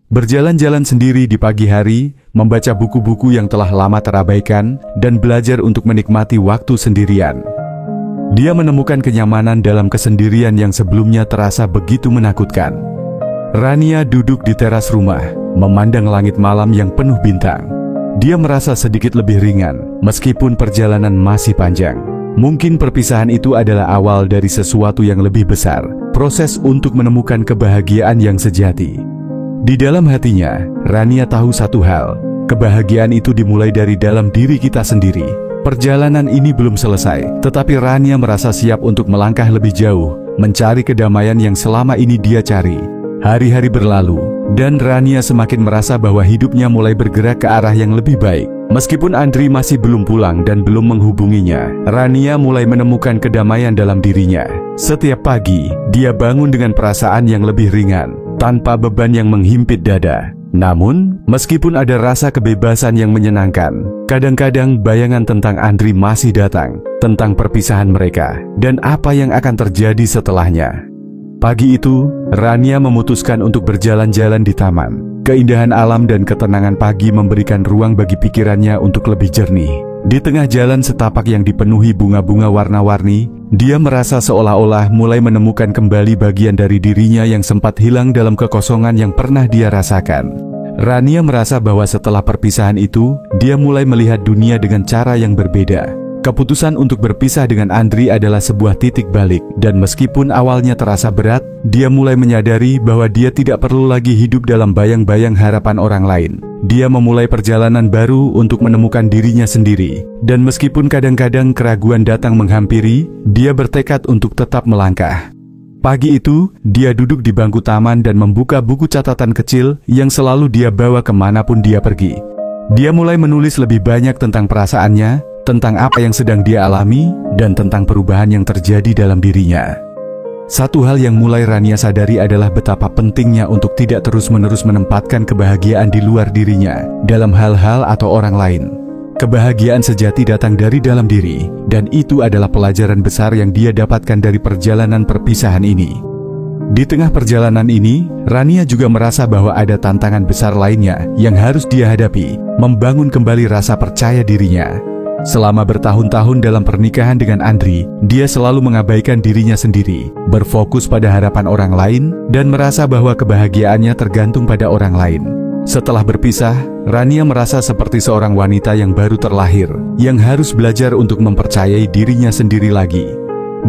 Berjalan-jalan sendiri di pagi hari, membaca buku-buku yang telah lama terabaikan, dan belajar untuk menikmati waktu sendirian. Dia menemukan kenyamanan dalam kesendirian yang sebelumnya terasa begitu menakutkan. Rania duduk di teras rumah, memandang langit malam yang penuh bintang. Dia merasa sedikit lebih ringan, meskipun perjalanan masih panjang. Mungkin perpisahan itu adalah awal dari sesuatu yang lebih besar, proses untuk menemukan kebahagiaan yang sejati. Di dalam hatinya, Rania tahu satu hal, kebahagiaan itu dimulai dari dalam diri kita sendiri. Perjalanan ini belum selesai, tetapi Rania merasa siap untuk melangkah lebih jauh, mencari kedamaian yang selama ini dia cari. Hari-hari berlalu, dan Rania semakin merasa bahwa hidupnya mulai bergerak ke arah yang lebih baik. Meskipun Andri masih belum pulang dan belum menghubunginya, Rania mulai menemukan kedamaian dalam dirinya. Setiap pagi, dia bangun dengan perasaan yang lebih ringan. tanpa beban yang menghimpit dada. Namun, meskipun ada rasa kebebasan yang menyenangkan, kadang-kadang bayangan tentang Andri masih datang, tentang perpisahan mereka, dan apa yang akan terjadi setelahnya. Pagi itu, Rania memutuskan untuk berjalan-jalan di taman. Keindahan alam dan ketenangan pagi memberikan ruang bagi pikirannya untuk lebih jernih. Di tengah jalan setapak yang dipenuhi bunga-bunga warna-warni, dia merasa seolah-olah mulai menemukan kembali bagian dari dirinya yang sempat hilang dalam kekosongan yang pernah dia rasakan. Rania merasa bahwa setelah perpisahan itu, dia mulai melihat dunia dengan cara yang berbeda. Keputusan untuk berpisah dengan Andri adalah sebuah titik balik, dan meskipun awalnya terasa berat, dia mulai menyadari bahwa dia tidak perlu lagi hidup dalam bayang-bayang harapan orang lain. Dia memulai perjalanan baru untuk menemukan dirinya sendiri, dan meskipun kadang-kadang keraguan datang menghampiri, dia bertekad untuk tetap melangkah. Pagi itu, dia duduk di bangku taman dan membuka buku catatan kecil yang selalu dia bawa kemanapun dia pergi. Dia mulai menulis lebih banyak tentang perasaannya, tentang apa yang sedang dia alami, dan tentang perubahan yang terjadi dalam dirinya. Satu hal yang mulai Rania sadari adalah betapa pentingnya untuk tidak terus-menerus menempatkan kebahagiaan di luar dirinya, dalam hal-hal atau orang lain. Kebahagiaan sejati datang dari dalam diri, dan itu adalah pelajaran besar yang dia dapatkan dari perjalanan perpisahan ini. Di tengah perjalanan ini, Rania juga merasa bahwa ada tantangan besar lainnya yang harus dia hadapi, membangun kembali rasa percaya dirinya. Selama bertahun-tahun dalam pernikahan dengan Andri, dia selalu mengabaikan dirinya sendiri, berfokus pada harapan orang lain, dan merasa bahwa kebahagiaannya tergantung pada orang lain. Setelah berpisah, Rania merasa seperti seorang wanita yang baru terlahir, yang harus belajar untuk mempercayai dirinya sendiri lagi.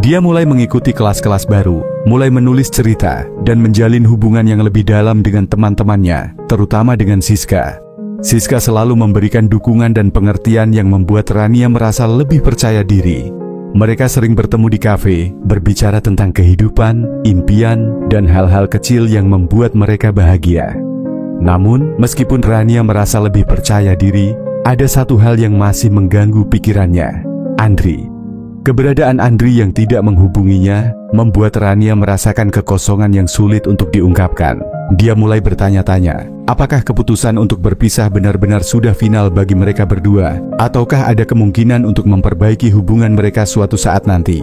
Dia mulai mengikuti kelas-kelas baru, mulai menulis cerita, dan menjalin hubungan yang lebih dalam dengan teman-temannya, terutama dengan Siska. Siska selalu memberikan dukungan dan pengertian yang membuat Rania merasa lebih percaya diri. Mereka sering bertemu di kafe, berbicara tentang kehidupan, impian, dan hal-hal kecil yang membuat mereka bahagia. Namun, meskipun Rania merasa lebih percaya diri, ada satu hal yang masih mengganggu pikirannya: Andri. Keberadaan Andri yang tidak menghubunginya membuat Rania merasakan kekosongan yang sulit untuk diungkapkan. Dia mulai bertanya-tanya, apakah keputusan untuk berpisah benar-benar sudah final bagi mereka berdua, ataukah ada kemungkinan untuk memperbaiki hubungan mereka suatu saat nanti.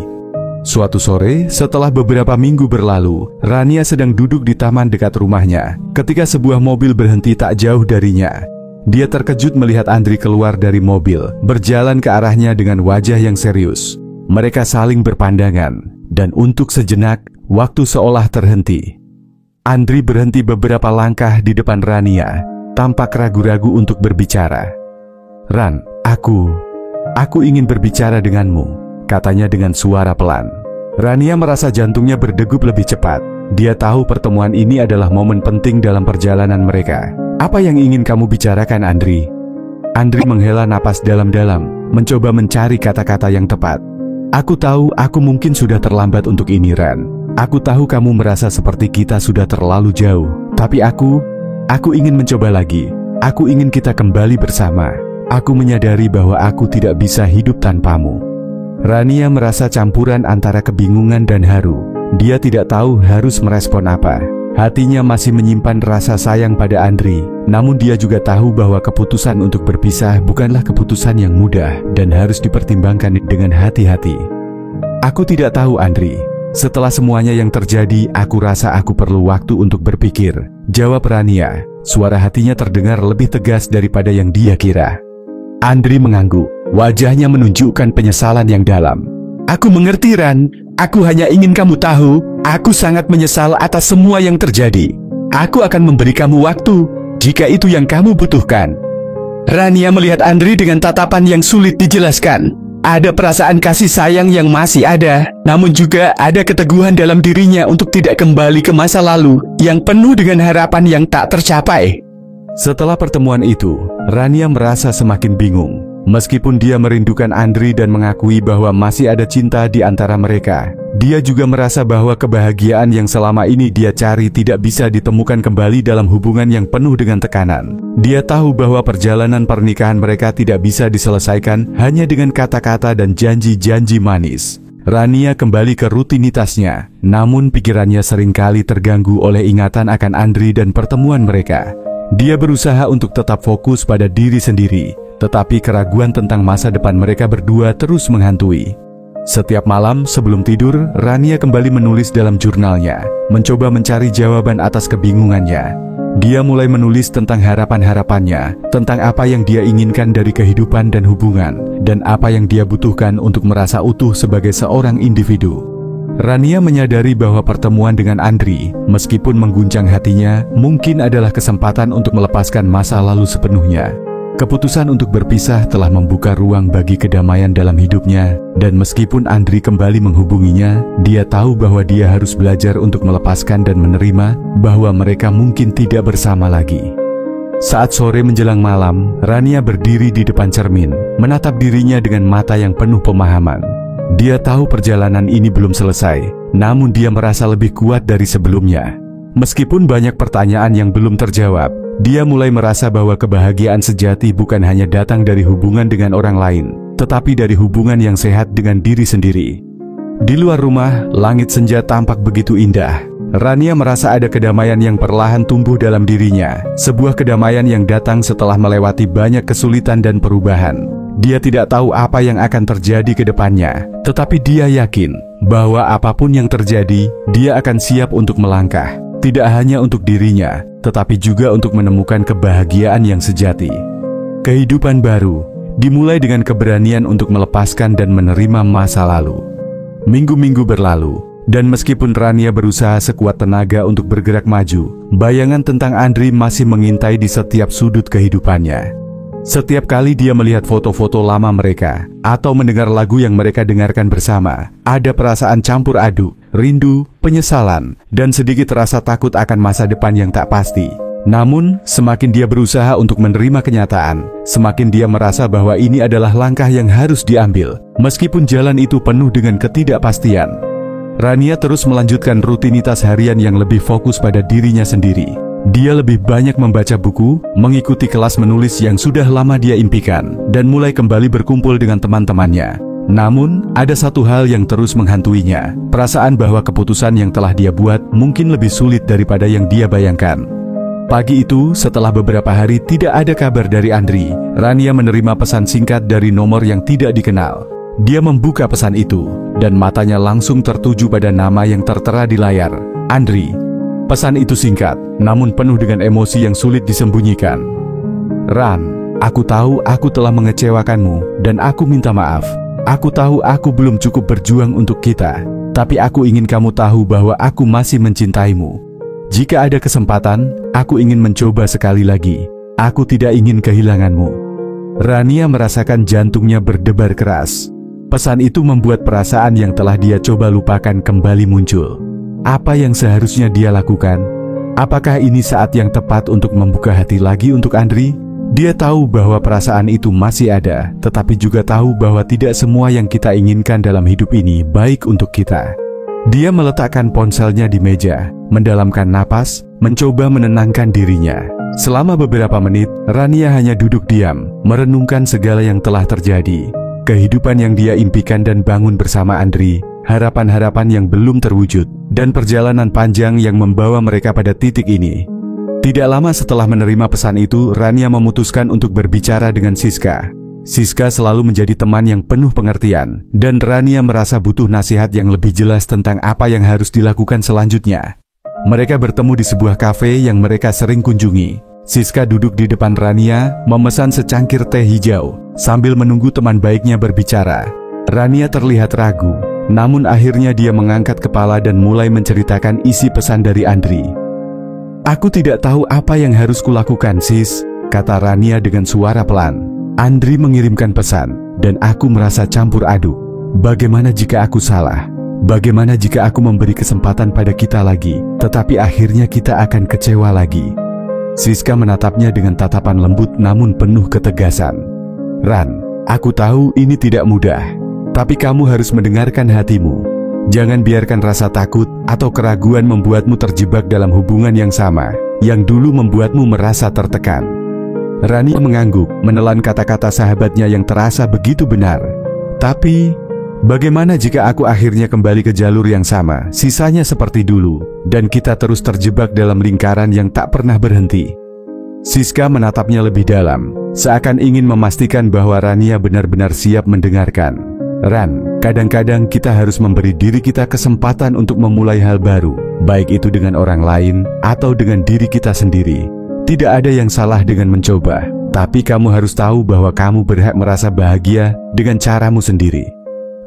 Suatu sore, setelah beberapa minggu berlalu, Rania sedang duduk di taman dekat rumahnya, ketika sebuah mobil berhenti tak jauh darinya. Dia terkejut melihat Andri keluar dari mobil, berjalan ke arahnya dengan wajah yang serius. Mereka saling berpandangan, dan untuk sejenak, waktu seolah terhenti. Andri berhenti beberapa langkah di depan Rania, tampak ragu-ragu untuk berbicara. "Ran, aku ingin berbicara denganmu," katanya dengan suara pelan. Rania merasa jantungnya berdegup lebih cepat. Dia tahu pertemuan ini adalah momen penting dalam perjalanan mereka. "Apa yang ingin kamu bicarakan, Andri?" Andri menghela napas dalam-dalam, mencoba mencari kata-kata yang tepat. "Aku tahu aku mungkin sudah terlambat untuk ini, Ran. Aku tahu kamu merasa seperti kita sudah terlalu jauh. Tapi aku ingin mencoba lagi. Aku ingin kita kembali bersama. Aku menyadari bahwa aku tidak bisa hidup tanpamu." Rania merasa campuran antara kebingungan dan haru. Dia tidak tahu harus merespon apa. Hatinya masih menyimpan rasa sayang pada Andri, namun dia juga tahu bahwa keputusan untuk berpisah bukanlah keputusan yang mudah dan harus dipertimbangkan dengan hati-hati. "Aku tidak tahu, Andri. Setelah semuanya yang terjadi, aku rasa aku perlu waktu untuk berpikir," jawab Rania. Suara hatinya terdengar lebih tegas daripada yang dia kira. Andri mengangguk, wajahnya menunjukkan penyesalan yang dalam. "Aku mengerti, Ran. Aku hanya ingin kamu tahu, aku sangat menyesal atas semua yang terjadi. Aku akan memberi kamu waktu, jika itu yang kamu butuhkan." Rania melihat Andri dengan tatapan yang sulit dijelaskan. Ada perasaan kasih sayang yang masih ada, namun juga ada keteguhan dalam dirinya untuk tidak kembali ke masa lalu yang penuh dengan harapan yang tak tercapai. Setelah pertemuan itu, Rania merasa semakin bingung. Meskipun dia merindukan Andri dan mengakui bahwa masih ada cinta di antara mereka, dia juga merasa bahwa kebahagiaan yang selama ini dia cari tidak bisa ditemukan kembali dalam hubungan yang penuh dengan tekanan. Dia tahu bahwa perjalanan pernikahan mereka tidak bisa diselesaikan hanya dengan kata-kata dan janji-janji manis. Rania kembali ke rutinitasnya, namun pikirannya seringkali terganggu oleh ingatan akan Andri dan pertemuan mereka. Dia berusaha untuk tetap fokus pada diri sendiri, tetapi keraguan tentang masa depan mereka berdua terus menghantui. Setiap malam sebelum tidur, Rania kembali menulis dalam jurnalnya, mencoba mencari jawaban atas kebingungannya. Dia mulai menulis tentang harapan-harapannya, tentang apa yang dia inginkan dari kehidupan dan hubungan, dan apa yang dia butuhkan untuk merasa utuh sebagai seorang individu. Rania menyadari bahwa pertemuan dengan Andri, meskipun mengguncang hatinya, mungkin adalah kesempatan untuk melepaskan masa lalu sepenuhnya. Keputusan untuk berpisah telah membuka ruang bagi kedamaian dalam hidupnya, dan meskipun Andri kembali menghubunginya, dia tahu bahwa dia harus belajar untuk melepaskan dan menerima bahwa mereka mungkin tidak bersama lagi. Saat sore menjelang malam, Rania berdiri di depan cermin, menatap dirinya dengan mata yang penuh pemahaman. Dia tahu perjalanan ini belum selesai, namun dia merasa lebih kuat dari sebelumnya. Meskipun banyak pertanyaan yang belum terjawab, dia mulai merasa bahwa kebahagiaan sejati bukan hanya datang dari hubungan dengan orang lain, tetapi dari hubungan yang sehat dengan diri sendiri. Di luar rumah, langit senja tampak begitu indah. Rania merasa ada kedamaian yang perlahan tumbuh dalam dirinya, sebuah kedamaian yang datang setelah melewati banyak kesulitan dan perubahan. Dia tidak tahu apa yang akan terjadi ke depannya, tetapi dia yakin bahwa apapun yang terjadi, dia akan siap untuk melangkah. Tidak hanya untuk dirinya, tetapi juga untuk menemukan kebahagiaan yang sejati. Kehidupan baru dimulai dengan keberanian untuk melepaskan dan menerima masa lalu. Minggu-minggu berlalu, dan meskipun Rania berusaha sekuat tenaga untuk bergerak maju, bayangan tentang Andri masih mengintai di setiap sudut kehidupannya. Setiap kali dia melihat foto-foto lama mereka, atau mendengar lagu yang mereka dengarkan bersama, ada perasaan campur aduk, rindu, penyesalan, dan sedikit rasa takut akan masa depan yang tak pasti. Namun, semakin dia berusaha untuk menerima kenyataan, semakin dia merasa bahwa ini adalah langkah yang harus diambil, meskipun jalan itu penuh dengan ketidakpastian. Rania terus melanjutkan rutinitas harian yang lebih fokus pada dirinya sendiri. Dia lebih banyak membaca buku, mengikuti kelas menulis yang sudah lama dia impikan, dan mulai kembali berkumpul dengan teman-temannya. Namun, ada satu hal yang terus menghantuinya, perasaan bahwa keputusan yang telah dia buat mungkin lebih sulit daripada yang dia bayangkan. Pagi itu, setelah beberapa hari tidak ada kabar dari Andri, Rania menerima pesan singkat dari nomor yang tidak dikenal. Dia membuka pesan itu, dan matanya langsung tertuju pada nama yang tertera di layar, Andri. Pesan itu singkat, namun penuh dengan emosi yang sulit disembunyikan. Ran, aku tahu aku telah mengecewakanmu, dan aku minta maaf. Aku tahu aku belum cukup berjuang untuk kita, tapi aku ingin kamu tahu bahwa aku masih mencintaimu. Jika ada kesempatan, aku ingin mencoba sekali lagi. Aku tidak ingin kehilanganmu. Rania merasakan jantungnya berdebar keras. Pesan itu membuat perasaan yang telah dia coba lupakan kembali muncul. Apa yang seharusnya dia lakukan? Apakah ini saat yang tepat untuk membuka hati lagi untuk Andri? Dia tahu bahwa perasaan itu masih ada, tetapi juga tahu bahwa tidak semua yang kita inginkan dalam hidup ini baik untuk kita. Dia meletakkan ponselnya di meja, mendalamkan napas, mencoba menenangkan dirinya. Selama beberapa menit, Rania hanya duduk diam, merenungkan segala yang telah terjadi. Kehidupan yang dia impikan dan bangun bersama Andri, harapan-harapan yang belum terwujud, dan perjalanan panjang yang membawa mereka pada titik ini. Tidak lama setelah menerima pesan itu, Rania memutuskan untuk berbicara dengan Siska. Siska selalu menjadi teman yang penuh pengertian, dan Rania merasa butuh nasihat yang lebih jelas tentang apa yang harus dilakukan selanjutnya. Mereka bertemu di sebuah kafe yang mereka sering kunjungi. Siska duduk di depan Rania, memesan secangkir teh hijau, sambil menunggu teman baiknya berbicara. Rania terlihat ragu, namun akhirnya dia mengangkat kepala dan mulai menceritakan isi pesan dari Andri. Aku tidak tahu apa yang harus kulakukan, sis, kata Rania dengan suara pelan. Andri mengirimkan pesan, dan aku merasa campur aduk. Bagaimana jika aku salah? Bagaimana jika aku memberi kesempatan pada kita lagi, tetapi akhirnya kita akan kecewa lagi? Siska menatapnya dengan tatapan lembut namun penuh ketegasan. Ran, aku tahu ini tidak mudah, tapi kamu harus mendengarkan hatimu. Jangan biarkan rasa takut atau keraguan membuatmu terjebak dalam hubungan yang sama, yang dulu membuatmu merasa tertekan. Rania mengangguk, menelan kata-kata sahabatnya yang terasa begitu benar. Tapi, Bagaimana jika aku akhirnya kembali ke jalur yang sama, sisanya seperti dulu, dan kita terus terjebak dalam lingkaran yang tak pernah berhenti? Siska menatapnya lebih dalam, seakan ingin memastikan bahwa Rania benar-benar siap mendengarkan. Ran, kadang-kadang kita harus memberi diri kita kesempatan untuk memulai hal baru, baik itu dengan orang lain atau dengan diri kita sendiri. Tidak ada yang salah dengan mencoba, tapi kamu harus tahu bahwa kamu berhak merasa bahagia dengan caramu sendiri.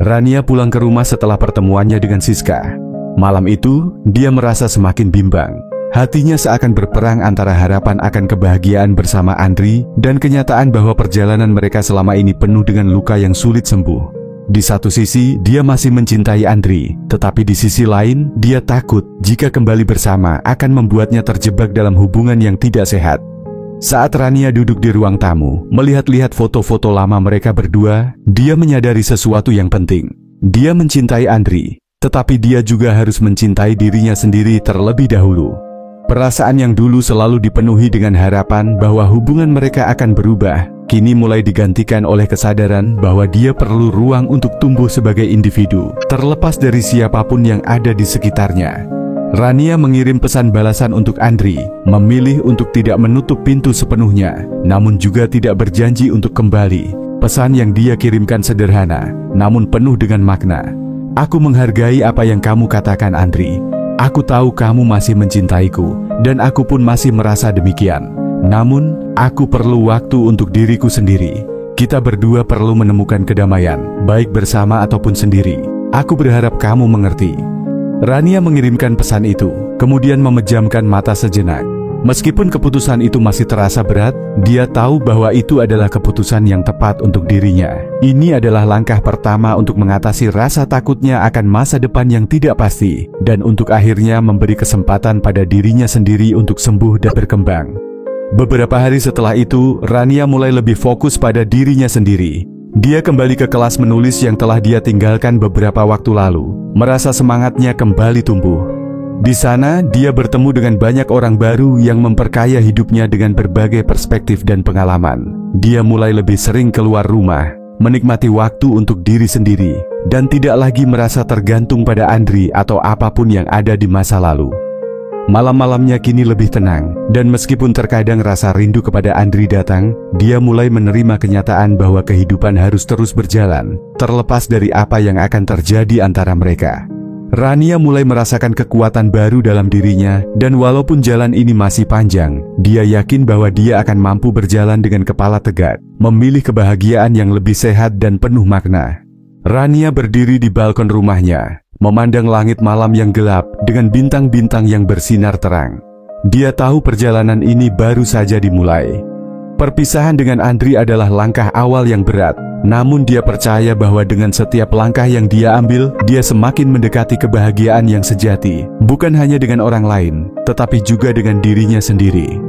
Rania pulang ke rumah setelah pertemuannya dengan Siska. Malam itu, dia merasa semakin bimbang. Hatinya seakan berperang antara harapan akan kebahagiaan bersama Andri dan kenyataan bahwa perjalanan mereka selama ini penuh dengan luka yang sulit sembuh. Di satu sisi, dia masih mencintai Andri, tetapi di sisi lain, dia takut jika kembali bersama akan membuatnya terjebak dalam hubungan yang tidak sehat. Saat Rania duduk di ruang tamu, melihat-lihat foto-foto lama mereka berdua, dia menyadari sesuatu yang penting. Dia mencintai Andri, tetapi dia juga harus mencintai dirinya sendiri terlebih dahulu. Perasaan yang dulu selalu dipenuhi dengan harapan bahwa hubungan mereka akan berubah, kini mulai digantikan oleh kesadaran bahwa dia perlu ruang untuk tumbuh sebagai individu, terlepas dari siapapun yang ada di sekitarnya. Rania mengirim pesan balasan untuk Andri, memilih untuk tidak menutup pintu sepenuhnya, namun juga tidak berjanji untuk kembali. Pesan yang dia kirimkan sederhana, namun penuh dengan makna. Aku menghargai apa yang kamu katakan, Andri. Aku tahu kamu masih mencintaiku, dan aku pun masih merasa demikian. Namun, aku perlu waktu untuk diriku sendiri. Kita berdua perlu menemukan kedamaian, baik bersama ataupun sendiri. Aku berharap kamu mengerti. Rania mengirimkan pesan itu, kemudian memejamkan mata sejenak. Meskipun keputusan itu masih terasa berat, dia tahu bahwa itu adalah keputusan yang tepat untuk dirinya. Ini adalah langkah pertama untuk mengatasi rasa takutnya akan masa depan yang tidak pasti, dan untuk akhirnya memberi kesempatan pada dirinya sendiri untuk sembuh dan berkembang. Beberapa hari setelah itu, Rania mulai lebih fokus pada dirinya sendiri. Dia kembali ke kelas menulis yang telah dia tinggalkan beberapa waktu lalu, merasa semangatnya kembali tumbuh. Di sana, dia bertemu dengan banyak orang baru yang memperkaya hidupnya dengan berbagai perspektif dan pengalaman. Dia mulai lebih sering keluar rumah, menikmati waktu untuk diri sendiri, dan tidak lagi merasa tergantung pada Andri atau apapun yang ada di masa lalu. Malam-malamnya kini lebih tenang, dan meskipun terkadang rasa rindu kepada Andri datang, dia mulai menerima kenyataan bahwa kehidupan harus terus berjalan, terlepas dari apa yang akan terjadi antara mereka. Rania mulai merasakan kekuatan baru dalam dirinya, dan walaupun jalan ini masih panjang, dia yakin bahwa dia akan mampu berjalan dengan kepala tegak, memilih kebahagiaan yang lebih sehat dan penuh makna. Rania berdiri di balkon rumahnya, memandang langit malam yang gelap dengan bintang-bintang yang bersinar terang. Dia tahu perjalanan ini baru saja dimulai. Perpisahan dengan Andri adalah langkah awal yang berat, namun dia percaya bahwa dengan setiap langkah yang dia ambil, dia semakin mendekati kebahagiaan yang sejati, bukan hanya dengan orang lain, tetapi juga dengan dirinya sendiri.